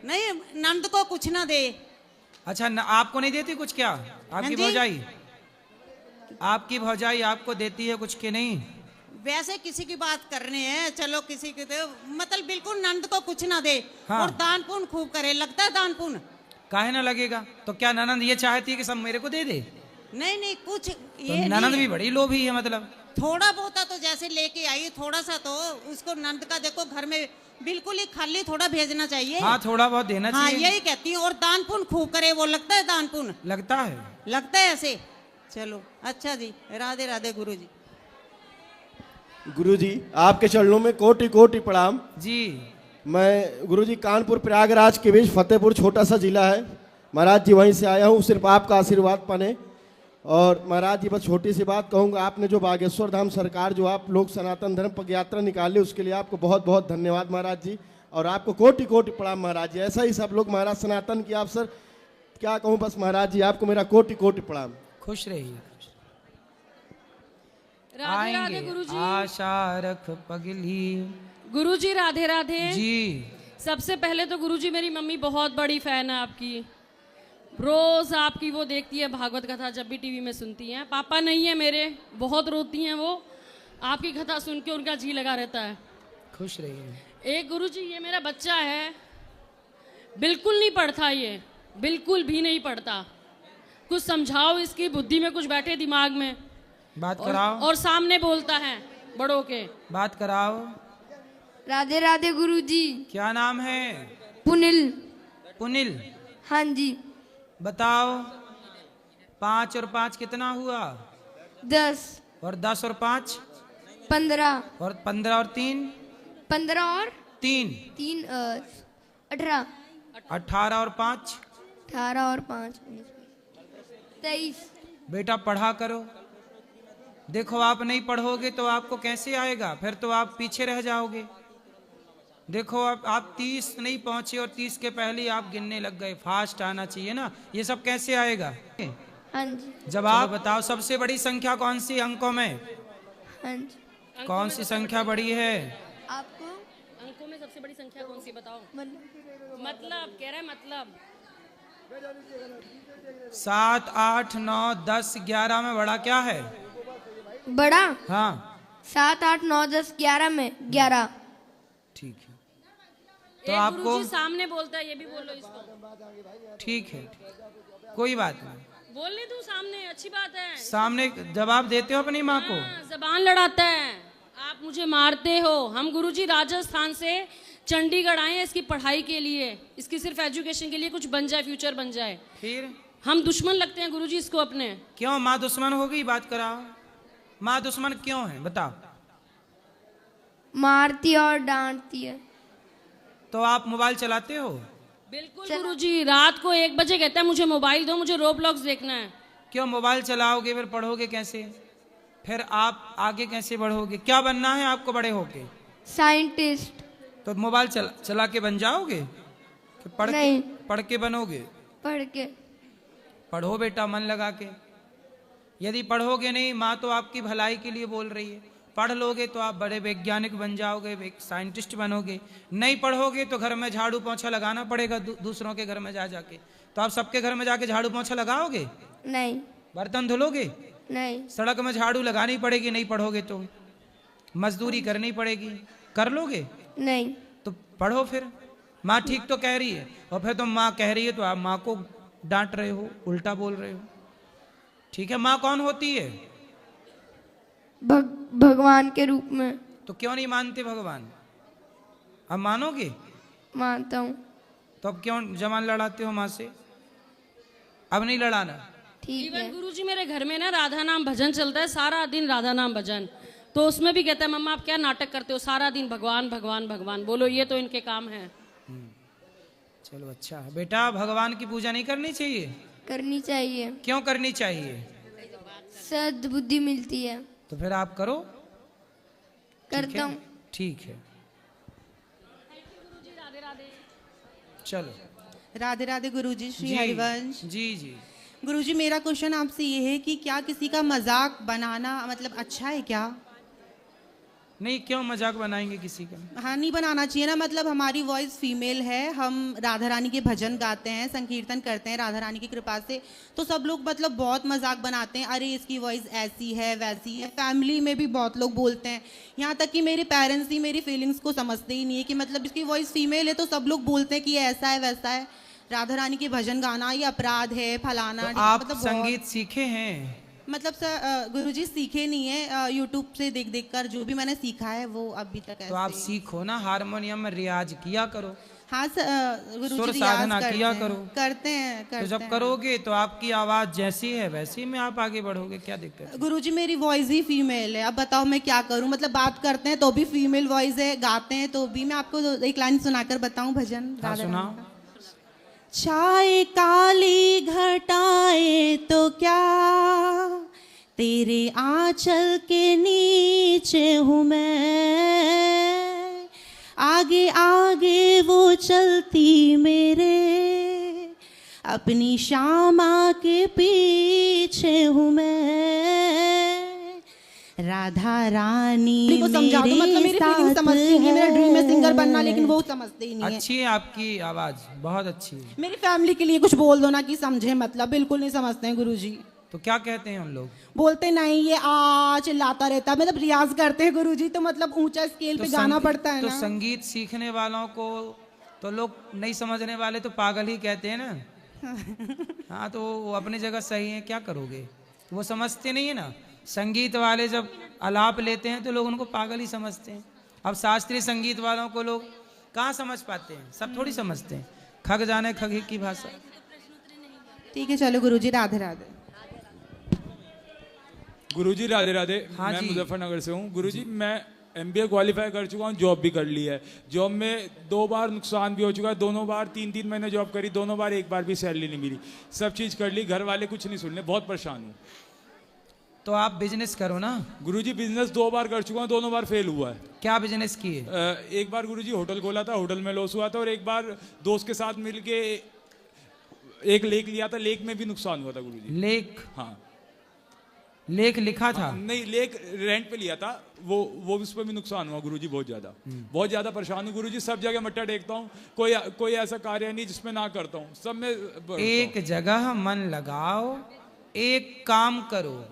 नहीं, नंद को कुछ ना दे। अच्छा आपको नहीं देती कुछ क्या? आपकी जी। भौजाई, आपकी भौजाई आपको देती है कुछ के नहीं? वैसे किसी की बात कर रहे हैं, चलो किसी की दे, मतलब बिल्कुल नंद को कुछ ना दे। हाँ। और दान पुण्य खूब करे, लगता है दान पुण्य। काहे ना लगेगा? तो क्या ननंद ये चाहती है कि सब मेरे को दे दे? नहीं नहीं, कुछ तो ये ननंद नहीं भी है। बड़ी लोभी है मतलब। थोड़ा बहुत तो जैसे लेके आई, थोड़ा सा तो उसको नंद का देखो घर में बिल्कुल ही खाली थोड़ा भेजना चाहिए। हाँ थोड़ा बहुत देना हाँ, चाहिए। यही कहती हूँ। और दान पुण्य खूब करे, वो लगता है दान पुण्य। लगता है। लगता है ऐसे। चलो अच्छा जी, राधे राधे गुरु जी। गुरुजी आपके चरणों में कोटि कोटि प्रणाम। जी। मैं गुरुजी कानपुर प्रयागराज के बीच फतेहपुर छोटा सा जिला है महाराज जी, वहीं से आया हूँ सिर्फ आपका आशीर्वाद पाने। और महाराज जी बस छोटी सी बात कहूँगा, आपने जो बागेश्वर धाम सरकार जो आप लोग सनातन धर्म पग यात्रा निकाले उसके लिए आपको बहुत बहुत धन्यवाद महाराज जी। और आपको कोटि कोटि प्रणाम महाराज जी। ऐसा ही सब लोग महाराज सनातन की आप सर क्या कहूँ, बस महाराज जी आपको मेरा कोटि कोटि प्रणाम। खुश रहिए। राधे राधे आएंगे गुरुजी। आशा रख पगली। गुरुजी राधे राधे जी। सबसे पहले तो गुरुजी मेरी मम्मी बहुत बड़ी फैन है आपकी, रोज आपकी वो देखती है भागवत कथा, जब भी टीवी में सुनती हैं। पापा नहीं है मेरे, बहुत रोती हैं वो, आपकी कथा सुन के उनका जी लगा रहता है। खुश रहिए। एक गुरुजी ये मेरा बच्चा है, बिल्कुल नहीं पढ़ता, ये बिल्कुल भी नहीं पढ़ता। कुछ समझाओ, इसकी बुद्धि में कुछ बैठे दिमाग में। बात कराओ। और सामने बोलता है बड़ों के। बात कराओ। राधे राधे गुरुजी। क्या नाम है? पुनिल। पुनिल। हाँ जी। बताओ 5 और 5 कितना हुआ? 10 और 10 और 5? 15 और 15 और 3? 15 और 3 3 18 18 और 5? 18 और 5 23। बेटा पढ़ा करो। देखो आप नहीं पढ़ोगे तो आपको कैसे आएगा, फिर तो आप पीछे रह जाओगे। देखो आप 30 नहीं पहुंचे और 30 के पहले ही आप गिनने लग गए। फास्ट आना चाहिए ना, ये सब कैसे आएगा? हाँ जी। जवाब बताओ, सबसे बड़ी संख्या कौन सी अंकों में? हाँ जी। कौन सी संख्या बड़ी है? आपको अंकों में सबसे बड़ी संख्या कौन सी बताओ? मतलब कह रहा है मतलब 7 8 9 10 11 में बड़ा क्या है? बड़ा हाँ 7 8 9 10 11 में 11। ठीक है। तो तो आपको गुरुजी सामने बोलता है, ये भी बोलो इसको। ठीक है, कोई बात नहीं। बोलने तू सामने, अच्छी बात है। सामने जवाब देते हो अपनी माँ को? हाँ, जबान लड़ाता है। आप मुझे मारते हो। हम गुरुजी राजस्थान से चंडीगढ़ आए हैं इसकी पढ़ाई के लिए, इसकी सिर्फ एजुकेशन के लिए, कुछ बन जाए, फ्यूचर बन जाए। फिर हम दुश्मन लगते हैं गुरुजी इसको अपने। क्यों माँ दुश्मन हो गई? बात कराओ, माँ दुश्मन क्यों है बताओ। मारती है और डांटती है। तो आप मोबाइल चलाते हो? बिल्कुल गुरुजी, रात को 1 बजे कहता है मुझे मोबाइल दो, मुझे रोब्लॉक्स देखना है। क्यों मोबाइल चलाओगे फिर पढ़ोगे कैसे? फिर आप आगे कैसे बढ़ोगे? क्या बनना है आपको बड़े होके? साइंटिस्ट। तो मोबाइल चला के बन जाओगे कि नहीं। पढ़ के बनोगे? पढ़ के। पढ़ो बेटा मन लगा के। यदि पढ़ोगे नहीं, माँ तो आपकी भलाई के लिए बोल रही है, पढ़ लोगे तो आप बड़े वैज्ञानिक बन जाओगे, एक साइंटिस्ट बनोगे। नहीं पढ़ोगे तो घर में झाड़ू पोंछा लगाना पड़ेगा दूसरों के घर में जा जाके। तो आप सबके घर में जाके झाड़ू पोंछा लगाओगे? नहीं। बर्तन धुलोगे? नहीं। सड़क में झाड़ू लगानी पड़ेगी, नहीं पढ़ोगे तो मजदूरी करनी पड़ेगी, कर लोगे? नहीं। तो पढ़ो फिर। माँ ठीक तो कह रही है और फिर तुम माँ कह रही है तो आप माँ को डांट रहे हो, उल्टा बोल रहे हो। ठीक है, माँ कौन होती है? भगवान के रूप में। तो क्यों नहीं मानते भगवान? अब मानोगे? मानता हूँ। तो अब क्यों जवान लड़ाते हो माँ से? अब नहीं लड़ाना। ठीक है। इवन गुरुजी मेरे घर में ना राधा नाम भजन चलता है, सारा दिन राधा नाम भजन। तो उसमें भी कहता है मम्मा आप क्या नाटक करते हो, सारा दिन भगवान भगवान भगवान बोलो, ये तो इनके काम है। चलो अच्छा है बेटा, भगवान की पूजा नहीं करनी चाहिए? करनी चाहिए। क्यों करनी चाहिए? सद्बुद्धि मिलती है। तो फिर आप करो। करता हूँ। ठीक है, चलो। राधे राधे गुरुजी, श्री जी हरिवंश। जी जी। गुरुजी मेरा क्वेश्चन आपसे ये है कि क्या किसी का मजाक बनाना मतलब अच्छा है क्या? नहीं, क्यों मजाक बनाएंगे किसी का? हाँ, नहीं बनाना चाहिए ना, मतलब हमारी वॉइस फीमेल है, हम राधा रानी के भजन गाते हैं, संकीर्तन करते हैं राधा रानी की कृपा से, तो सब लोग मतलब बहुत मजाक बनाते हैं, अरे इसकी वॉइस ऐसी है वैसी है। फैमिली में भी बहुत लोग बोलते हैं, यहाँ तक कि मेरे पेरेंट्स ही मेरी फीलिंग्स को समझते ही नहीं है कि मतलब इसकी वॉइस फीमेल है तो सब लोग बोलते हैं कि ये ऐसा है वैसा है। राधा रानी के भजन गाना ये अपराध है, फलाना। तो आप मतलब संगीत सीखे हैं? मतलब सर गुरुजी सीखे नहीं है, यूट्यूब से देख देख कर जो भी मैंने सीखा है वो अभी तक तो आप सीखो ना, हारमोनियम में रियाज किया करो। हाँ सुर गुरुजी साधना रियाज किया करते करो। हैं, करते हैं तो जब करोगे तो आपकी आवाज जैसी है वैसी में आप आगे बढ़ोगे, क्या दिक्कत है? गुरुजी मेरी वॉइस ही फीमेल है, अब बताओ मैं क्या करूं, मतलब बात करते हैं तो भी फीमेल वॉइस है, गाते हैं तो भी। मैं आपको एक लाइन सुनाकर बताऊं भजन हाँ, राधा सुनाओ। रानी का। छाए काली घटाए तो क्या, तेरे आंचल के नीचे हूँ मैं, आगे आगे वो चलती मेरे, अपनी श्यामा के पीछे हूँ मैं, राधा रानी को समझा दो, मतलब मेरी फीलिंग समझती नहीं है, मेरा ड्रीम है सिंगर बनना, लेकिन वो समझते ही नहीं है। अच्छी है आपकी आवाज, बहुत अच्छी है। मेरी फैमिली के लिए कुछ बोल दो ना कि समझे, मतलब बिल्कुल नहीं समझते हैं गुरुजी। तो क्या कहते हैं उन लोग? बोलते नहीं ये आ चिल्लाता रहता है, मतलब रियाज करते हैं गुरुजी तो मतलब ऊंचा स्केल पे गाना पड़ता है तो ना। संगीत सीखने वालों को तो लोग नहीं समझने वाले तो पागल ही कहते हैं ना। हाँ, तो वो अपनी जगह सही है, क्या करोगे? वो समझते नहीं है ना। संगीत वाले जब आलाप लेते हैं तो लोग उनको पागल ही समझते हैं। अब शास्त्रीय संगीत वालों को लोग कहाँ समझ पाते हैं, सब थोड़ी समझते हैं। खग जाने खग की भाषा। ठीक है चलो गुरुजी, राधे राधे। गुरुजी राधे राधे। हाँ मैं जी। मुजफ्फरनगर से हूँ। गुरुजी मैं MBA क्वालिफाई कर चुका हूँ, जॉब भी कर ली है। जॉब में 2 बार नुकसान भी हो चुका है, दोनों बार 3-3 महीने जॉब करी, दोनों बार एक बार भी सैलरी नहीं मिली, सब चीज़ कर ली, घर वाले कुछ नहीं सुन रहे, बहुत परेशान हूँ। तो आप बिजनेस करो ना। गुरुजी बिजनेस 2 बार कर चुका हूँ, दोनों बार फेल हुआ है। क्या बिजनेस किए? एक बार गुरुजी होटल खोला था, होटल में लॉस हुआ था, और एक बार दोस्त के साथ मिलके एक लेक लिया था, लेक में भी नुकसान हुआ था गुरुजी। लेक? हाँ, लेख लिखा था? नहीं, लेक रेंट पे लिया था, वो उस पर भी नुकसान हुआ गुरुजी, बहुत ज्यादा परेशान हूँ गुरुजी। सब जगह मट्टा टेकता हूँ, कोई ऐसा कार्य नहीं जिसमें ना करता हूँ, सब में एक जगह मन लगाओ, एक काम करो।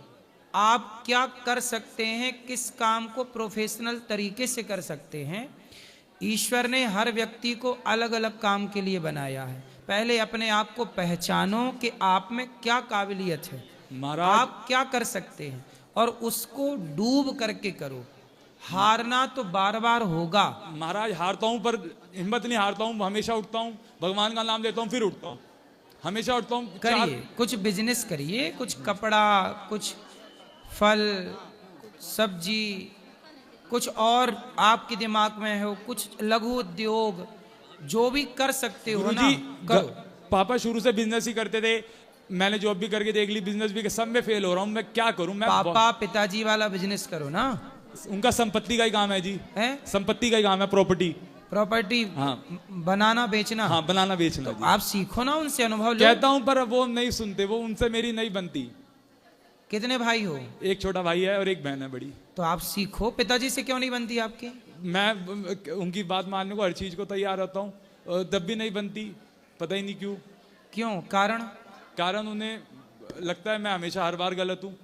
आप क्या कर सकते हैं, किस काम को प्रोफेशनल तरीके से कर सकते हैं। ईश्वर ने हर व्यक्ति को अलग अलग काम के लिए बनाया है। पहले अपने आप को पहचानो कि आप में क्या काबिलियत है, महाराज। आप क्या कर सकते हैं, और उसको डूब करके करो। हारना तो बार बार होगा महाराज, हारता हूँ पर हिम्मत नहीं हारता हूँ, हमेशा उठता हूँ, भगवान का नाम लेता हूँ, फिर उठता हूँ, हमेशा उठता हूँ। करिए, कुछ बिजनेस करिए, कुछ कपड़ा, कुछ फल, सब्जी, कुछ और आपके दिमाग में हो, कुछ लघु उद्योग, जो भी कर सकते हो ना करो। पापा शुरू से बिजनेस ही करते थे, मैंने जॉब भी करके देख ली, बिजनेस भी, सब में फेल हो रहा हूँ, मैं क्या करूँ? मैं पापा पिताजी वाला बिजनेस करो ना। उनका संपत्ति का ही काम है जी, है संपत्ति का ही काम है, प्रॉपर्टी। हाँ, बनाना बेचना। हाँ, बनाना बेचना तो जी। आप सीखो ना, उनसे अनुभव लो। कहता हूँ पर वो नहीं सुनते, वो उनसे मेरी नहीं बनती। कितने भाई हो? एक छोटा भाई है और एक बहन है बड़ी। तो आप सीखो, पिताजी से क्यों नहीं बनती आपकी? मैं उनकी बात मानने को हर चीज को तैयार रहता हूँ, तब भी नहीं बनती, पता ही नहीं क्यों। क्यों? कारण उन्हें लगता है मैं हमेशा हर बार गलत हूँ।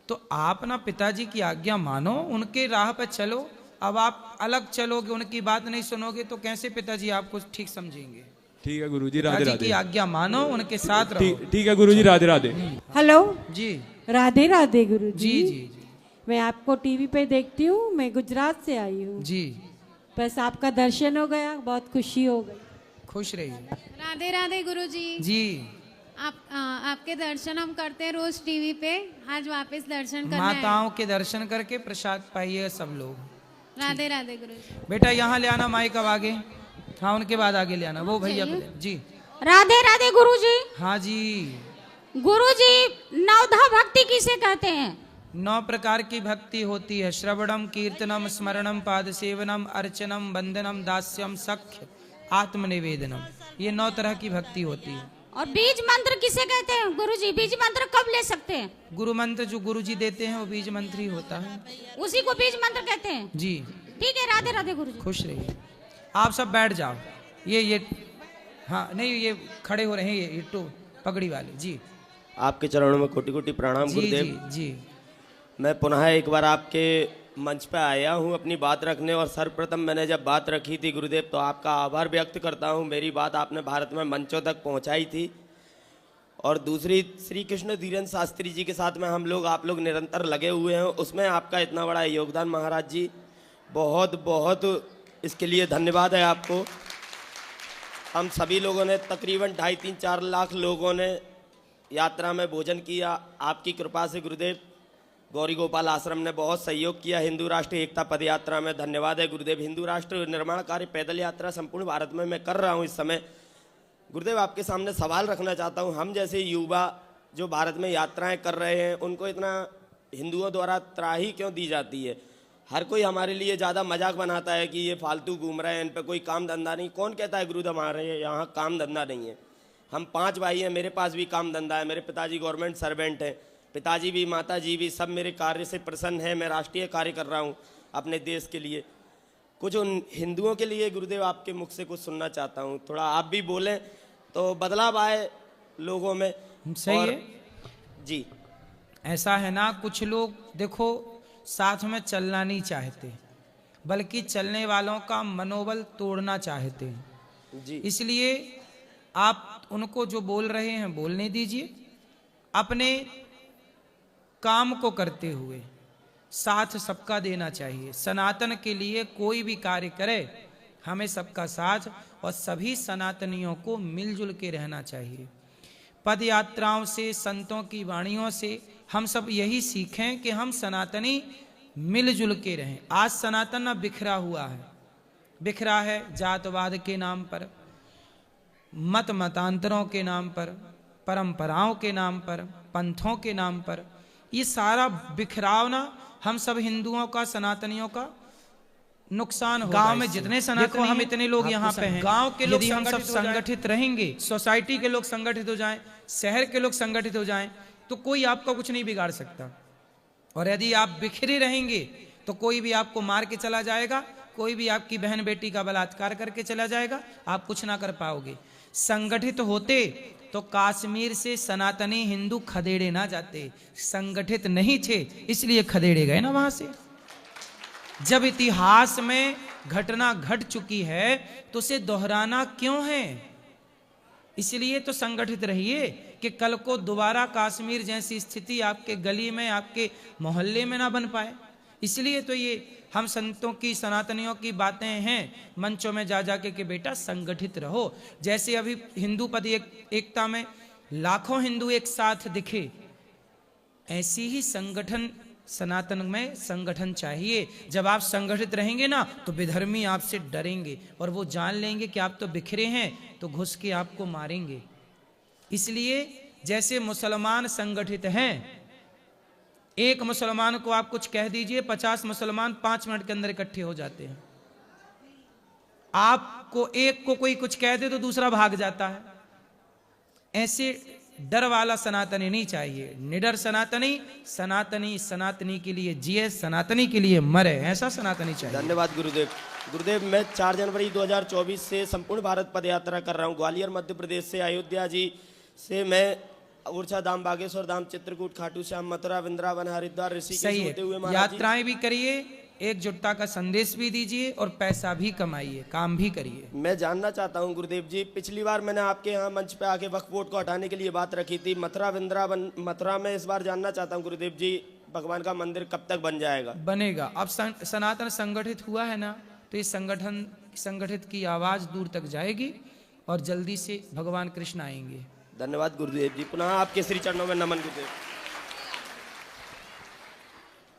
तो आप ना पिताजी की आज्ञा मानो, उनके राह पे चलो। अब आप अलग चलोगे, उनकी बात नहीं सुनोगे तो कैसे पिताजी आपको ठीक समझेंगे? ठीक है गुरुजी, राधे पिताजी राधे। की आज्ञा मानो, उनके साथ रहो। ठीक है गुरुजी, राधे राधे। हेलो, जी राधे राधे गुरुजी। जी जी जी मैं आपको टीवी पे देखती हूँ, मैं गुजरात से आई हूँ। जी। बस आपका दर्शन हो गया, बहुत खुशी हो गई। खुश रहिए। राधे राधे गुरुजी। जी। आपके दर्शन हम करते हैं रोज टीवी पे, आज वापस दर्शन करना है। माताओं के दर्शन करके प्रसाद पाइए सब लोग। राधे राधे गुरुजी। बेटा यहाँ ले आना माइक, अब आगे। हाँ, उनके बाद आगे ले आना, वो भैया बोले। जी। राधे राधे गुरुजी। हाँ जी। गुरुजी, नवधा भक्ति किसे कहते हैं? 9 प्रकार की भक्ति होती है। श्रवणम, कीर्तनम, स्मरणम, पाद सेवनम, अर्चनम, वंदनम, दास्यम, सख्य, आत्मनिवेदनम। ये 9 तरह की भक्ति होती है। और बीज मंत्र किसे कहते हैं गुरुजी? बीज मंत्र कब ले सकते हैं? गुरु मंत्र जो गुरुजी देते हैं वो बीज मंत्र ही होता है। उसी को बीज मंत्र कहते हैं जी। ठीक है, राधे राधे गुरुजी। खुश रहिए। आप सब बैठ जाओ। ये हाँ नहीं, ये खड़े हो रहे हैं, ये तो पगड़ी वाले जी। आपके चरणों में कोटि कोटि प्रणाम जी गुरुदेव। जी जी। मैं पुनः एक बार आपके मंच पे आया हूँ अपनी बात रखने, और सर्वप्रथम मैंने जब बात रखी थी गुरुदेव तो आपका आभार व्यक्त करता हूँ। मेरी बात आपने भारत में मंचों तक पहुँचाई थी। और दूसरी, श्री कृष्ण धीरेन्द्र शास्त्री जी के साथ में आप लोग निरंतर लगे हुए हैं, उसमें आपका इतना बड़ा योगदान महाराज जी, बहुत बहुत इसके लिए धन्यवाद है आपको। हम सभी लोगों ने तकरीबन 2.5-3-4 लाख लोगों ने यात्रा में भोजन किया। आपकी कृपा से गुरुदेव गौरी गोपाल आश्रम ने बहुत सहयोग किया हिंदू राष्ट्र एकता पद यात्रा में। धन्यवाद है गुरुदेव। हिंदू राष्ट्र निर्माण कार्य पैदल यात्रा संपूर्ण भारत में मैं कर रहा हूँ इस समय। गुरुदेव आपके सामने सवाल रखना चाहता हूँ, हम जैसे युवा जो भारत में यात्राएं कर रहे हैं उनको इतना हिंदुओं द्वारा त्राही क्यों दी जाती है? हर कोई हमारे लिए ज़्यादा मजाक बनाता है कि ये फालतू घूम रहे हैं, इन पर कोई काम धंधा नहीं। कौन कहता है गुरुदेव हमारे यहाँ काम धंधा नहीं है? हम 5 भाई हैं, मेरे पास भी काम धंधा है। मेरे पिताजी गवर्नमेंट सर्वेंट हैं, पिताजी भी माता जी भी सब मेरे कार्य से प्रसन्न हैं। मैं राष्ट्रीय कार्य कर रहा हूँ अपने देश के लिए। कुछ उन हिंदुओं के लिए गुरुदेव आपके मुख से कुछ सुनना चाहता हूँ, थोड़ा आप भी बोलें तो बदलाव आए लोगों में। सही है जी। ऐसा है ना, कुछ लोग देखो साथ में चलना नहीं चाहते, बल्कि चलने वालों का मनोबल तोड़ना चाहते हैं जी। इसलिए आप उनको जो बोल रहे हैं बोलने दीजिए। अपने काम को करते हुए साथ सबका देना चाहिए। सनातन के लिए कोई भी कार्य करे, हमें सबका साथ और सभी सनातनियों को मिलजुल के रहना चाहिए। पद यात्राओं से, संतों की वाणियों से हम सब यही सीखें कि हम सनातनी मिलजुल के रहें। आज सनातन अब बिखरा हुआ है, बिखरा है जातवाद के नाम पर, मत मतांतरों के नाम पर, परंपराओं के नाम पर, पंथों के नाम पर। ये सारा बिखराव ना हम सब हिंदुओं का, सनातनियों का नुकसान होगा। गांव में जितने सनातनी हम इतने लोग यहाँ पे हैं, गांव के लोग हम सब संगठित रहेंगे, सोसाइटी के लोग संगठित हो जाएं, शहर के लोग संगठित हो जाएं, तो कोई आपका कुछ नहीं बिगाड़ सकता। और यदि आप बिखरे रहेंगे तो कोई भी आपको मार के चला जाएगा, कोई भी आपकी बहन बेटी का बलात्कार करके चला जाएगा, आप कुछ ना कर पाओगे। संगठित होते तो कश्मीर से सनातनी हिंदू खदेड़े ना जाते। संगठित नहीं थे इसलिए खदेड़े गए ना वहां से। जब इतिहास में घटना घट चुकी है तो उसे दोहराना क्यों है? इसलिए तो संगठित रहिए कि कल को दोबारा कश्मीर जैसी स्थिति आपके गली में, आपके मोहल्ले में ना बन पाए। इसलिए तो ये हम संतों की, सनातनियों की बातें हैं मंचों में जा जाके कि बेटा संगठित रहो। जैसे अभी हिंदू पद एकता में लाखों हिंदू एक साथ दिखे, ऐसी ही संगठन सनातन में संगठन चाहिए। जब आप संगठित रहेंगे ना तो विधर्मी आपसे डरेंगे और वो जान लेंगे कि आप तो बिखरे हैं, तो घुस के आपको मारेंगे। इसलिए जैसे मुसलमान संगठित हैं, एक मुसलमान को आप कुछ कह दीजिए, 50 मुसलमान 5 मिनट के अंदर इकट्ठे हो जाते हैं। आपको एक को कोई कुछ कह दे तो दूसरा भाग जाता है। ऐसे डर वाला सनातनी नहीं चाहिए। निडर सनातनी, सनातनी सनातनी के लिए जिए, सनातनी के लिए मरे, ऐसा सनातनी चाहिए। धन्यवाद गुरुदेव। गुरुदेव मैं 4 जनवरी 2024 से संपूर्ण भारत पद यात्रा कर रहा हूँ। ग्वालियर मध्य प्रदेश से, अयोध्या जी से मैं ऊर्जा धाम, बागेश्वर धाम, चित्रकूट, खाटू श्याम, मथुरा, वृंदावन, हरिद्वार, ऋषिकेश होते हुए यात्राएं भी करिए, एकजुटता का संदेश भी दीजिए और पैसा भी कमाइए, काम भी करिए। मैं जानना चाहता हूं गुरुदेव जी, पिछली बार मैंने आपके यहाँ मंच पे आके वक्फ बोर्ड को हटाने के लिए बात रखी थी, मथुरा, वृंदावन, मथुरा में इस बार जानना चाहता हूं गुरुदेव जी, भगवान का मंदिर कब तक बन जाएगा? बनेगा। अब सनातन संगठित हुआ है ना, तो इस संगठित की आवाज दूर तक जाएगी और जल्दी से भगवान कृष्ण आएंगे। धन्यवाद गुरुदेव जी। पुनः आपके श्री चरणों में नमन गुरुदेव।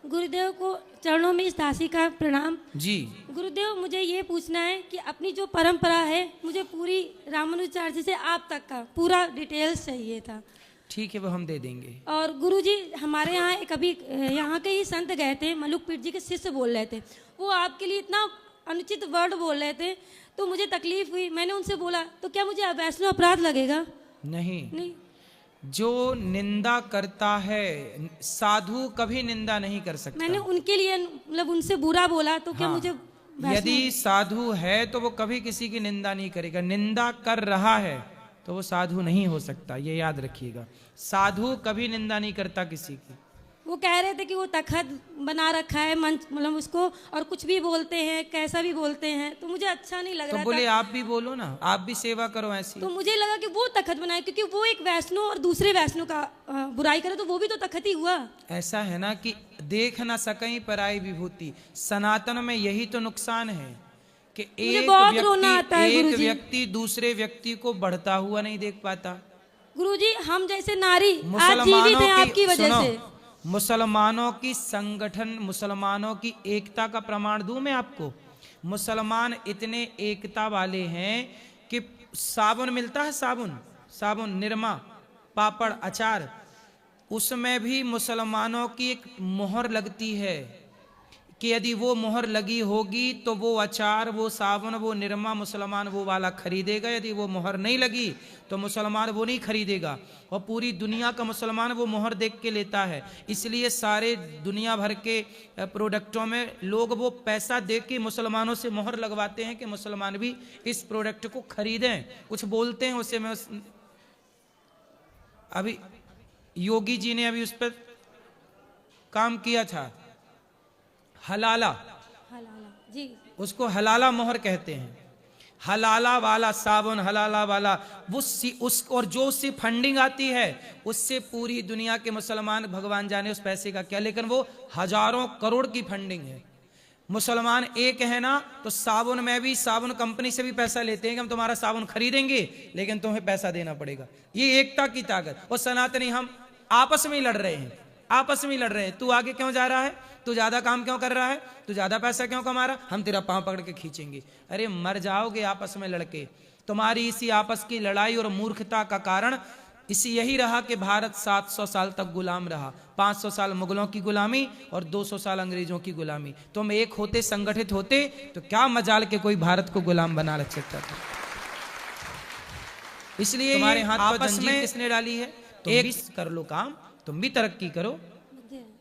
गुरुदेव को चरणों में इस दासी का प्रणाम। जी गुरुदेव, मुझे ये पूछना है कि अपनी जो परंपरा है, मुझे पूरी रामानुजाचार्य से आप तक का पूरा डिटेल्स चाहिए था। ठीक है, वो हम दे देंगे। और गुरुजी, हमारे यहाँ कभी यहाँ के ही संत गए थे, मलुक पीर जी के शिष्य बोल रहे थे, वो आपके लिए इतना अनुचित वर्ड बोल रहे थे तो मुझे तकलीफ हुई। मैंने उनसे बोला तो क्या मुझे वैष्णव अपराध लगेगा? नहीं, जो निंदा करता है साधु कभी निंदा नहीं कर सकता। मैंने उनके लिए मतलब उनसे बुरा बोला तो क्या मुझे यदि साधु है तो वो कभी किसी की निंदा नहीं करेगा। निंदा कर रहा है तो वो साधु नहीं हो सकता, ये याद रखिएगा। साधु कभी निंदा नहीं करता किसी की। वो कह रहे थे कि वो तखत बना रखा है मंच, मतलब उसको और कुछ भी बोलते हैं, कैसा भी बोलते हैं, तो मुझे अच्छा नहीं लग तो रहा बोले था। आप भी बोलो ना, आप भी सेवा करो ऐसी। तो मुझे लगा कि वो तखत बनाए, क्योंकि वो एक वैष्णव और दूसरे वैष्णव का बुराई करे तो वो भी तो तखत ही हुआ। ऐसा है ना कि देख ना सकई पराई विभूति। सनातन में यही तो नुकसान है कि एक व्यक्ति दूसरे व्यक्ति को बढ़ता हुआ नहीं देख पाता। गुरुजी, हम जैसे नारी आज जीवित हैं आपकी वजह से। मुसलमानों की संगठन, मुसलमानों की एकता का प्रमाण दूं मैं आपको। मुसलमान इतने एकता वाले हैं कि साबुन मिलता है, साबुन निरमा, पापड़, अचार, उसमें भी मुसलमानों की एक मोहर लगती है कि यदि वो मोहर लगी होगी तो वो अचार, वो साबुन, वो निरमा मुसलमान वो वाला खरीदेगा। यदि वो मोहर नहीं लगी तो मुसलमान वो नहीं खरीदेगा। और पूरी दुनिया का मुसलमान वो मोहर देख के लेता है। इसलिए सारे दुनिया भर के प्रोडक्टों में लोग वो पैसा दे के मुसलमानों से मोहर लगवाते हैं कि मुसलमान भी इस प्रोडक्ट को खरीदें। कुछ बोलते हैं उसे, मैं अभी योगी जी ने अभी उस पर काम किया था, हलाला जी, उसको हलाला मोहर कहते हैं। हलाला वाला साबुन, हलाला वाला उस और जो उससे फंडिंग आती है उससे पूरी दुनिया के मुसलमान भगवान जाने उस पैसे का क्या, लेकिन वो हजारों करोड़ की फंडिंग है। मुसलमान एक है ना, तो साबुन में भी साबुन कंपनी से भी पैसा लेते हैं कि हम तुम्हारा साबुन खरीदेंगे लेकिन तुम्हें पैसा देना पड़ेगा। ये एकता की ताकत। और सनातनी हम आपस में ही लड़ रहे हैं, आपस में ही लड़ रहे हैं। तू आगे क्यों जा रहा है, तू ज्यादा काम क्यों कर रहा है, तू ज्यादा पैसा क्यों कमा रहा, हम तेरा पांव पकड़ के खींचेंगे। अरे मर जाओगे आपस में लड़के। तुम्हारी इसी आपस की लड़ाई और मूर्खता का कारण यही रहा कि भारत 700 साल तक गुलाम रहा। 500 साल मुगलों की गुलामी और 200 साल अंग्रेजों की गुलामी। तुम एक होते, संगठित होते तो क्या मजाल के कोई भारत को गुलाम बना रख सकता था। इसलिए तुम्हारे हाथ पर जंजीर किसने डाली है? एक कर लो काम, तुम भी तरक्की करो,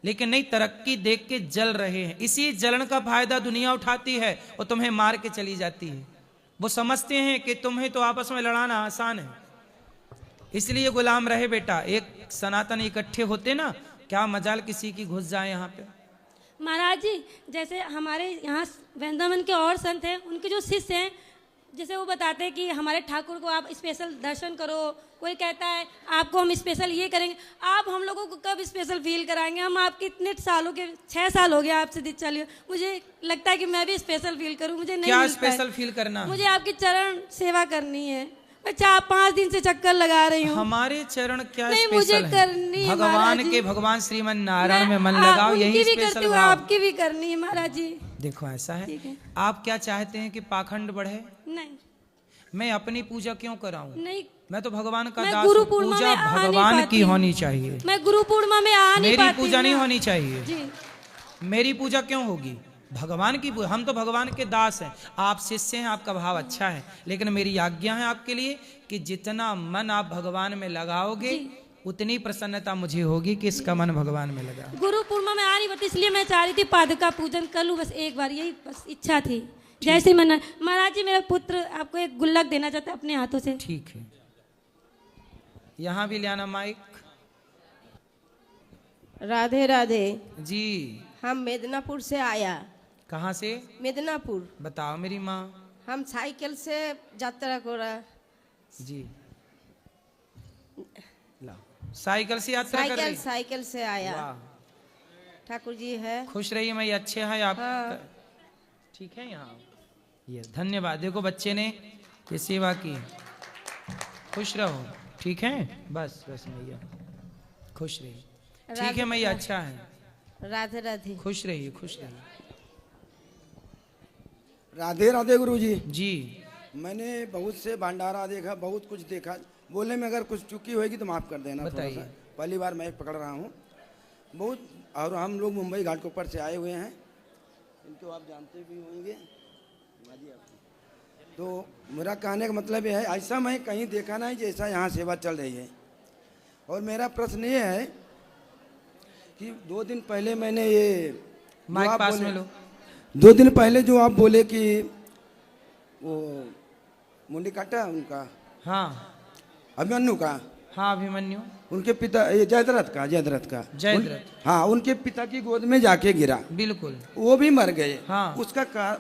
लेकिन नहीं, तरक्की देख के जल रहे हैं। इसी जलन का फायदा दुनिया उठाती है और तुम्हें मार के चली जाती है। वो समझते हैं कि तुम्हें तो आपस में लड़ाना आसान है, इसलिए गुलाम रहे बेटा। एक सनातन इकट्ठे होते ना, क्या मजाल किसी की घुस जाए यहाँ पे। महाराज जी, जैसे हमारे यहाँ वृंदावन के और संत हैं, उनके जो शिष्य हैं, जैसे वो बताते हैं कि हमारे ठाकुर को आप स्पेशल दर्शन करो। कोई कहता है आपको हम स्पेशल ये करेंगे। आप हम लोगों को कब स्पेशल फील कराएंगे? हम आपके इतने सालों के 6 साल हो गया आपसे चलिए। मुझे लगता है कि मैं भी स्पेशल फील करूं, मुझे नहीं क्या स्पेशल फील करना? मुझे आपकी चरण सेवा करनी है। मैं 4-5 दिन से चक्कर लगा रही हूँ। हमारे चरण क्या नहीं, स्पेशल मुझे है? करनी है भगवान के, भगवान श्रीमन नारायण में मन लगाओ, यही स्पेशल भाव। आपकी भी करनी है महाराज जी। देखो ऐसा है, आप क्या चाहते हैं कि पाखंड बढ़े? नहीं, मैं अपनी पूजा क्यों कराऊं? नहीं, मैं तो भगवान का दास गुरु हूं। पूर्णिमा पूजा में भगवान की होनी चाहिए। मैं गुरु पूर्णिमा में आ नहीं पाती। मेरी पूजा नहीं होनी चाहिए जी। मेरी पूजा क्यों होगी? भगवान की पूजा। हम तो भगवान के दास हैं, आप शिष्य हैं, आपका भाव अच्छा है, लेकिन मेरी आज्ञा है आपके लिए कि जितना मन आप भगवान में लगाओगे उतनी प्रसन्नता मुझे होगी कि इसका मन भगवान में लगा। गुरु पूर्णिमा में आ नहीं पाती, इसलिए मैं चाह रही थी पादुका पूजन कर लूं, बस एक बार, यही बस इच्छा थी। जैसे मन। महाराज जी, मेरा पुत्र आपको एक गुल्लक देना चाहता है अपने हाथों से। ठीक है, यहाँ भी ले आना माइक। राधे राधे जी। हम मेदिनीपुर से आया। कहाँ से? मेदिनीपुर। बताओ मेरी माँ। हम साइकिल से यात्रा कर रहा। जी, साइकिल से यात्रा कर रही? साइकिल से आया। ठाकुर जी है, खुश रहिए, मैं अच्छे हैं आप। हाँ। ठीक है, यहाँ ये धन्यवाद। देखो बच्चे ने ये सेवा की, खुश रहो। ठीक है, बस बस मैया खुश रहिए। ठीक है मैया, अच्छा है। राधे राधे। खुश रहिए, खुश रहिए। राधे राधे गुरुजी। जी। मैंने बहुत से भंडारा देखा, बहुत कुछ देखा। बोलने में अगर कुछ चुकी होगी तो माफ कर देना। बताइए। पहली बार मैं पकड़ रहा हूँ बहुत। और हम लोग मुंबई घाटकोपर से आए हुए हैं, इनको आप जानते भी होंगे। तो मेरा कहने का मतलब ये है, ऐसा मैं कहीं देखा नहीं जैसा यहाँ सेवा चल रही है। और मेरा प्रश्न ये है कि 2 दिन पहले मैंने ये माइक पास में लो। 2 दिन पहले जो आप बोले कि वो मुंडी काटा उनका, हाँ अभिमन्यु का, हाँ अभिमन्यु, उनके पिता ये जयद्रथ का हाँ, उनके पिता की गोद में जाके गिरा, बिल्कुल वो भी मर गए। हाँ।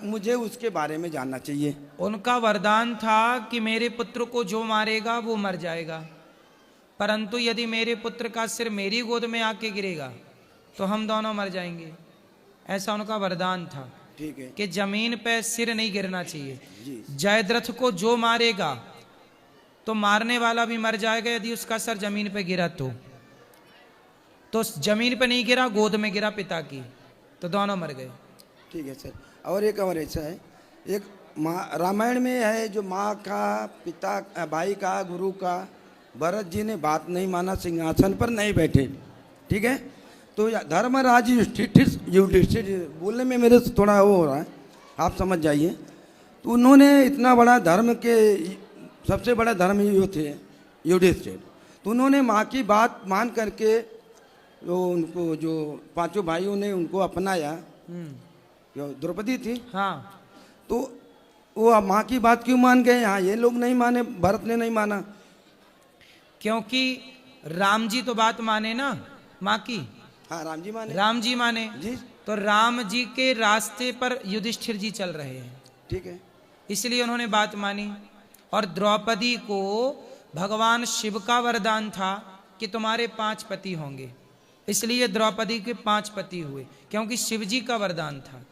मुझे उसके बारे में जानना चाहिए। उनका वरदान था कि मेरे पुत्र को जो मारेगा वो मर जाएगा, परंतु यदि मेरे पुत्र का सिर मेरी गोद में आके गिरेगा तो हम दोनों मर जाएंगे। ऐसा उनका वरदान था। ठीक है कि जमीन पे सिर नहीं गिरना चाहिए। जयद्रथ को जो मारेगा तो मारने वाला भी मर जाएगा, यदि उसका सर जमीन पे गिरा तो जमीन पे नहीं गिरा, गोद में गिरा पिता की, तो दोनों मर गए। ठीक है सर। और एक और ऐसा है, एक रामायण में है जो माँ का, पिता, भाई का, गुरु का, भरत जी ने बात नहीं माना, सिंहासन पर नहीं बैठे। ठीक है, तो धर्मराज युधिष्ठिर बोलने में मेरे से थोड़ा वो हो रहा है, आप समझ जाइए। तो उन्होंने इतना बड़ा धर्म के सबसे बड़ा धर्म यो थे युधिष्ठिर, तो उन्होंने माँ की बात मान करके वो उनको जो 5 भाइयों ने उनको अपनाया, जो द्रौपदी थी, हाँ, तो वो माँ की बात क्यों मान गए? हाँ, ये लोग नहीं माने, भरत ने नहीं माना। क्योंकि राम जी तो बात माने ना माँ की। हाँ, राम जी माने जी। तो राम जी के रास्ते पर युधिष्ठिर जी चल रहे हैं। ठीक है, इसलिए उन्होंने बात मानी। और द्रौपदी को भगवान शिव का वरदान था कि तुम्हारे 5 पति होंगे, इसलिए द्रौपदी के 5 पति हुए, क्योंकि शिव जी का वरदान था।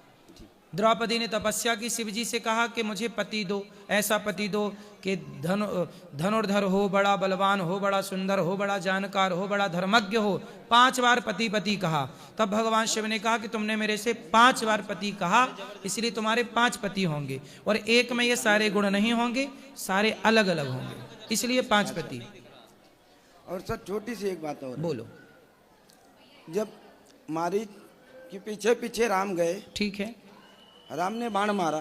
द्रौपदी ने तपस्या की, शिव जी से कहा कि मुझे पति दो, ऐसा पति दो कि धनुर्धर हो, बड़ा बलवान हो, बड़ा सुंदर हो, बड़ा जानकार हो, बड़ा धर्मज्ञ हो। 5 बार पति पति कहा। तब भगवान शिव ने कहा कि तुमने मेरे से 5 बार पति कहा, इसलिए तुम्हारे 5 पति होंगे, और एक में ये सारे गुण नहीं होंगे, सारे अलग अलग होंगे, इसलिए 5 पति। और सर छोटी सी एक बात और, बोलो। जब मारीच के पीछे पीछे राम गए, ठीक है, राम ने बाण मारा,